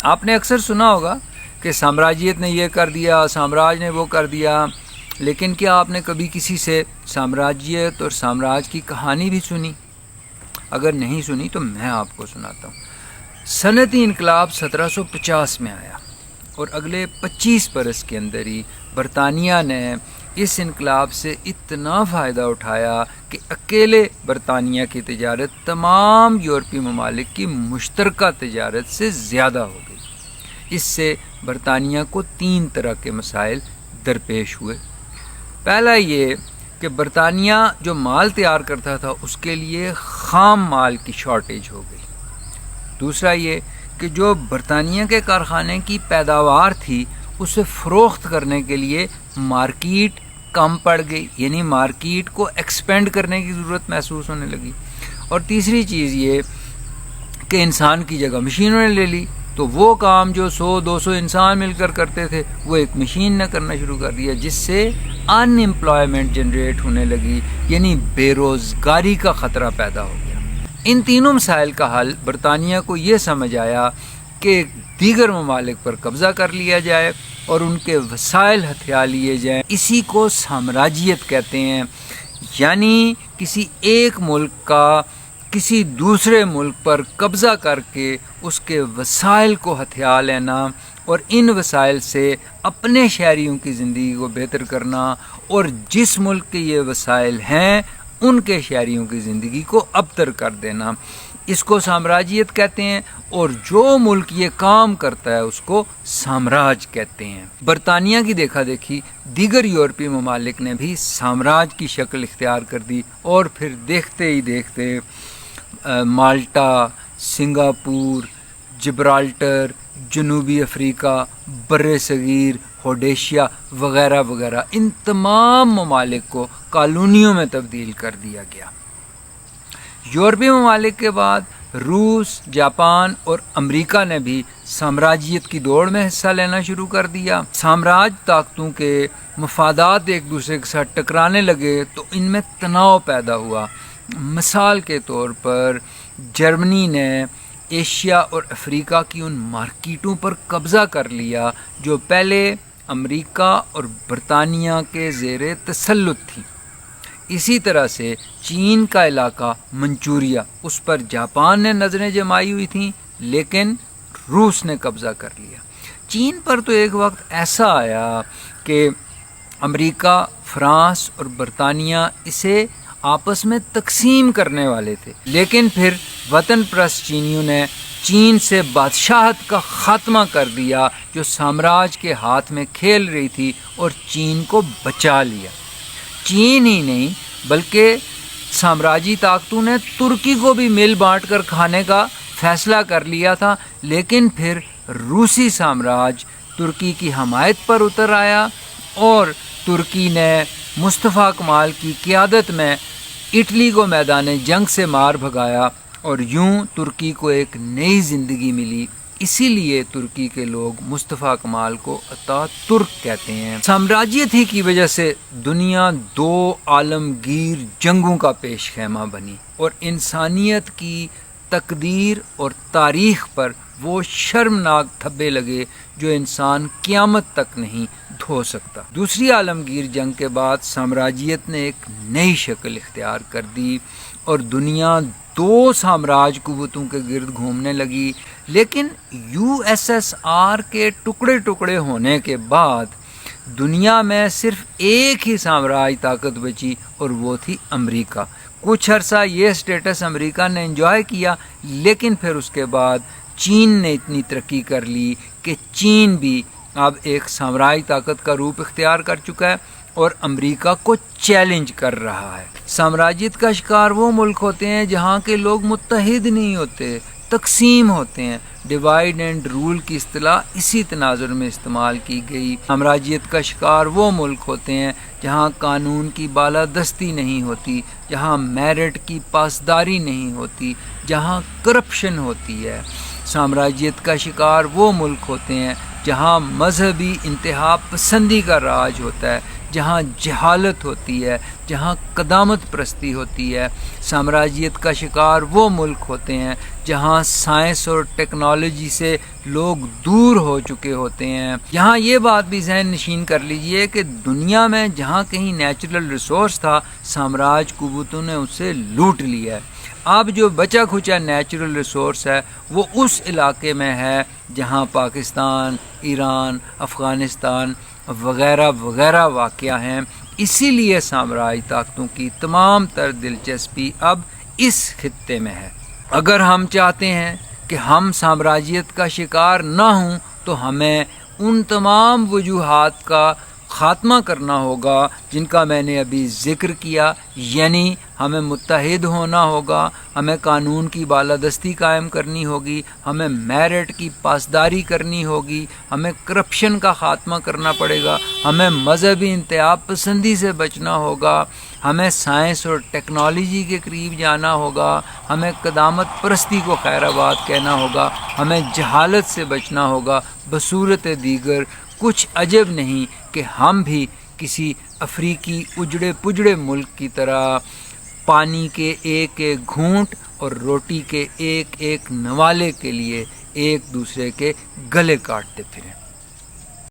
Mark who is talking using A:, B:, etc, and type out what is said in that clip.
A: آپ نے اکثر سنا ہوگا کہ سامراجیت نے یہ کر دیا، سامراج نے وہ کر دیا، لیکن کیا آپ نے کبھی کسی سے سامراجیت اور سامراج کی کہانی بھی سنی؟ اگر نہیں سنی تو میں آپ کو سناتا ہوں۔ صنعتی انقلاب 1750 میں آیا اور اگلے 25 برس کے اندر ہی برطانیہ نے اس انقلاب سے اتنا فائدہ اٹھایا کہ اکیلے برطانیہ کی تجارت تمام یورپی ممالک کی مشترکہ تجارت سے زیادہ ہو گئی۔ اس سے برطانیہ کو 3 طرح کے مسائل درپیش ہوئے۔ پہلا یہ کہ برطانیہ جو مال تیار کرتا تھا اس کے لیے خام مال کی شارٹیج ہو گئی۔ دوسرا یہ کہ جو برطانیہ کے کارخانے کی پیداوار تھی اسے فروخت کرنے کے لیے مارکیٹ کم پڑ گئی، یعنی مارکیٹ کو ایکسپینڈ کرنے کی ضرورت محسوس ہونے لگی۔ اور تیسری چیز یہ کہ انسان کی جگہ مشینوں نے لے لی، تو وہ کام جو 100-200 انسان مل کر کرتے تھے وہ ایک مشین نے کرنا شروع کر دیا، جس سے ان امپلائمنٹ جنریٹ ہونے لگی، یعنی بے روزگاری کا خطرہ پیدا ہو گیا۔ ان تینوں مسائل کا حل برطانیہ کو یہ سمجھ آیا کہ دیگر ممالک پر قبضہ کر لیا جائے اور ان کے وسائل ہتھیا لیے جائیں۔ اسی کو سامراجیت کہتے ہیں، یعنی کسی ایک ملک کا کسی دوسرے ملک پر قبضہ کر کے اس کے وسائل کو ہتھیا لینا اور ان وسائل سے اپنے شہریوں کی زندگی کو بہتر کرنا، اور جس ملک کے یہ وسائل ہیں ان کے شہریوں کی زندگی کو ابتر کر دینا۔ اس کو سامراجیت کہتے ہیں، اور جو ملک یہ کام کرتا ہے اس کو سامراج کہتے ہیں۔ برطانیہ کی دیکھا دیکھی دیگر یورپی ممالک نے بھی سامراج کی شکل اختیار کر دی، اور پھر دیکھتے ہی دیکھتے مالٹا، سنگاپور، جبرالٹر، جنوبی افریقہ، بر صغیر، ہوڈیشیا وغیرہ وغیرہ، ان تمام ممالک کو کالونیوں میں تبدیل کر دیا گیا۔ یورپی ممالک کے بعد روس، جاپان اور امریکہ نے بھی سامراجیت کی دوڑ میں حصہ لینا شروع کر دیا۔ سامراج طاقتوں کے مفادات ایک دوسرے کے ساتھ ٹکرانے لگے تو ان میں تناؤ پیدا ہوا۔ مثال کے طور پر جرمنی نے ایشیا اور افریقہ کی ان مارکیٹوں پر قبضہ کر لیا جو پہلے امریکہ اور برطانیہ کے زیر تسلط تھی۔ اسی طرح سے چین کا علاقہ منچوریا، اس پر جاپان نے نظریں جمائی ہوئی تھیں لیکن روس نے قبضہ کر لیا۔ چین پر تو ایک وقت ایسا آیا کہ امریکہ، فرانس اور برطانیہ اسے آپس میں تقسیم کرنے والے تھے، لیکن پھر وطن پرست چینیوں نے چین سے بادشاہت کا خاتمہ کر دیا جو سامراج کے ہاتھ میں کھیل رہی تھی، اور چین کو بچا لیا۔ چین ہی نہیں بلکہ سامراجی طاقتوں نے ترکی کو بھی مل بانٹ کر کھانے کا فیصلہ کر لیا تھا، لیکن پھر روسی سامراج ترکی کی حمایت پر اتر آیا، اور ترکی نے مصطفیٰ کمال کی قیادت میں اٹلی کو میدان جنگ سے مار بھگایا، اور یوں ترکی کو ایک نئی زندگی ملی۔ اسی لیے ترکی کے لوگ مصطفیٰ کمال کو اتا ترک کہتے ہیں۔ سامراجیت ہی کی وجہ سے دنیا 2 عالمگیر جنگوں کا پیش خیمہ بنی، اور انسانیت کی تقدیر اور تاریخ پر وہ شرمناک دھبے لگے جو انسان قیامت تک نہیں دھو سکتا۔ دوسری عالمگیر جنگ کے بعد سامراجیت نے ایک نئی شکل اختیار کر دی، اور دنیا 2 سامراج قوتوں کے گرد گھومنے لگی، لیکن USSR کے ٹکڑے ٹکڑے ہونے کے بعد دنیا میں صرف ایک ہی سامراج طاقت بچی، اور وہ تھی امریکہ۔ کچھ عرصہ یہ سٹیٹس امریکہ نے انجوائے کیا، لیکن پھر اس کے بعد چین نے اتنی ترقی کر لی کہ چین بھی اب ایک سامراج طاقت کا روپ اختیار کر چکا ہے اور امریکہ کو چیلنج کر رہا ہے۔ سامراجیت کا شکار وہ ملک ہوتے ہیں جہاں کے لوگ متحد نہیں ہوتے، تقسیم ہوتے ہیں۔ ڈیوائیڈ اینڈ رول کی اصطلاح اسی تناظر میں استعمال کی گئی۔ سامراجیت کا شکار وہ ملک ہوتے ہیں جہاں قانون کی بالادستی نہیں ہوتی، جہاں میرٹ کی پاسداری نہیں ہوتی، جہاں کرپشن ہوتی ہے۔ سامراجیت کا شکار وہ ملک ہوتے ہیں جہاں مذہبی انتہا پسندی کا راج ہوتا ہے، جہاں جہالت ہوتی ہے، جہاں قدامت پرستی ہوتی ہے۔ سامراجیت کا شکار وہ ملک ہوتے ہیں جہاں سائنس اور ٹیکنالوجی سے لوگ دور ہو چکے ہوتے ہیں۔ یہاں یہ بات بھی ذہن نشین کر لیجئے کہ دنیا میں جہاں کہیں نیچرل ریسورس تھا، سامراج قوتوں نے اسے لوٹ لیا ہے۔ اب جو بچا کھچا نیچرل ریسورس ہے وہ اس علاقے میں ہے جہاں پاکستان، ایران، افغانستان وغیرہ وغیرہ واقع ہیں۔ اسی لیے سامراج طاقتوں کی تمام تر دلچسپی اب اس خطے میں ہے۔ اگر ہم چاہتے ہیں کہ ہم سامراجیت کا شکار نہ ہوں تو ہمیں ان تمام وجوہات کا خاتمہ کرنا ہوگا جن کا میں نے ابھی ذکر کیا، یعنی ہمیں متحد ہونا ہوگا، ہمیں قانون کی بالادستی قائم کرنی ہوگی، ہمیں میرٹ کی پاسداری کرنی ہوگی، ہمیں کرپشن کا خاتمہ کرنا پڑے گا، ہمیں مذہبی انتہا پسندی سے بچنا ہوگا، ہمیں سائنس اور ٹیکنالوجی کے قریب جانا ہوگا، ہمیں قدامت پرستی کو خیر آباد کہنا ہوگا، ہمیں جہالت سے بچنا ہوگا۔ بصورت دیگر کچھ عجب نہیں کہ ہم بھی کسی افریقی اجڑے پجڑے ملک کی طرح پانی کے ایک ایک گھونٹ اور روٹی کے ایک ایک نوالے کے لیے ایک دوسرے کے گلے کاٹتے پھریں۔